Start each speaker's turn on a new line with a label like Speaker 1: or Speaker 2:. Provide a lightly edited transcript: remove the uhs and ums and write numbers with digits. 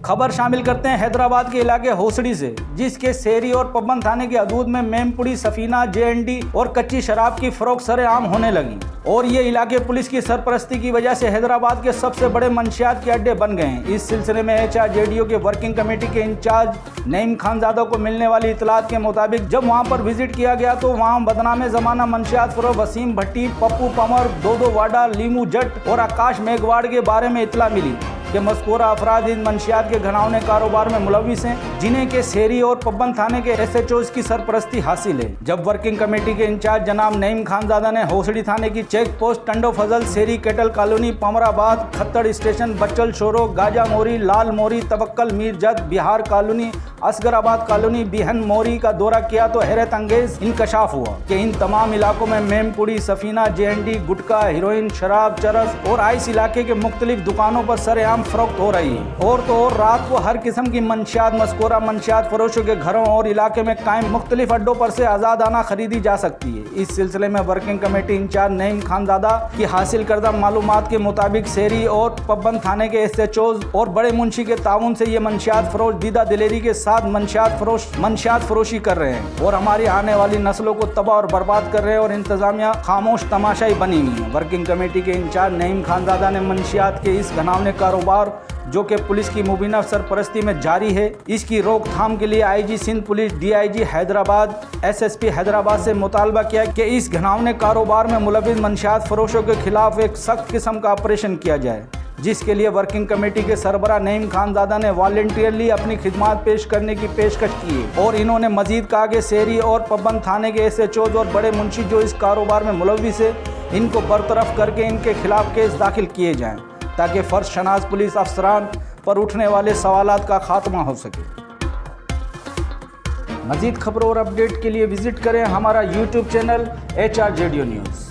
Speaker 1: खबर शामिल करते हैं हैदराबाद के इलाके होसड़ी से, जिसके शहरी और पब्बन थाने की हदूद में मेमपुरी, सफीना, जेएनडी और कच्ची शराब की फरोख्त सरेआम होने लगी और ये इलाके पुलिस की सरपरस्ती की वजह से हैदराबाद के सबसे बड़े मंशियात के अड्डे बन गए हैं। इस सिलसिले में HRJDO के वर्किंग कमेटी के इंचार्ज नईम खानजादा को मिलने वाली इतलात के मुताबिक जब वहां पर विजिट किया गया तो वहां बदनामे जमाना मंशियात फरोख वसीम भट्टी, पप्पू पंवर, दो वाडा, लीमू जट और आकाश मेघवाड़ के बारे में इतला मिली कि मज़कूरा अफराद इन मंशियात के घनावने कारोबार में मुलविस हैं, जिन्हें के शहरी और पब्बन थाने के SHOs की सरपरस्ती हासिल है। जब वर्किंग कमेटी के इंचार्ज जनाब नईम खानजादा ने होसड़ी थाने की चेक पोस्ट टंडो फजल, शेरी केटल कॉलोनी, पमराबाद, खत्तड़ स्टेशन, बच्चल शोरो, गाजा मोरी, लाल मोरी, तवक्कल मीरजद, बिहार कॉलोनी, असगराबाद कॉलोनी, बिहन मोरी का दौरा किया तो हैरत अंगेज इंकशाफ हुआ कि इन तमाम इलाकों में मेमपुरी, सफीना, जेएनडी, गुटखा, हीरोइन, शराब, चरस और आइस इलाके के मुख्तलिफ दुकानों पर सरेआम फरोख्त हो रही है। और तो और रात को हर किस्म की मंशियात मज़कूरा मंशियात फरोशों के घरों और इलाके में कायम मुख्तलिफ अड्डों पर से आज़ादाना खरीदी जा सकती है। इस सिलसिले में working committee in charge Naeem Khanzada की हासिल करदा मालूमात के मुताबिक शहरी और पब्बन थाने के SHOs और बड़े मुंशी के ताउन से ये मंशियात फरोश दीदा दिलेरी के साथ मंशियात फरोशी कर रहे हैं और हमारी आने वाली नस्लों को तबाह और बर्बाद कर रहे हैं और इंतजामिया खामोश तमाशाई बनी हुई है। वर्किंग कमेटी के इंचार्ज नईम खानजादा ने मंशियात के इस घनावने कारोबार जो कि पुलिस की मुबीना सरपरस्ती में जारी है, इसकी रोकथाम के लिए IG Sindh police, DIG Hyderabad, SSP Hyderabad से मुतालबा किया कि इस घनावने कारोबार में मुलविस मंशियात फरोशों के खिलाफ एक सख्त किस्म का ऑपरेशन किया जाए, जिसके लिए वर्किंग कमेटी के सरबरा नईम खानजादा ने वॉलंटियरली अपनी खिदमात पेश करने की पेशकश की है। और इन्होंने मजीद कहा कि शहरी और पब्बन थाने के SHOs और बड़े मुंशी जो इस कारोबार में मुलविस है, इनको बरतरफ करके इनके खिलाफ केस दाखिल किए जाएं ताकि फर्ज शनास पुलिस अफसरान पर उठने वाले सवालात का खात्मा हो सके। मजीद खबरों और अपडेट के लिए विजिट करें हमारा YouTube चैनल HRJDO न्यूज़।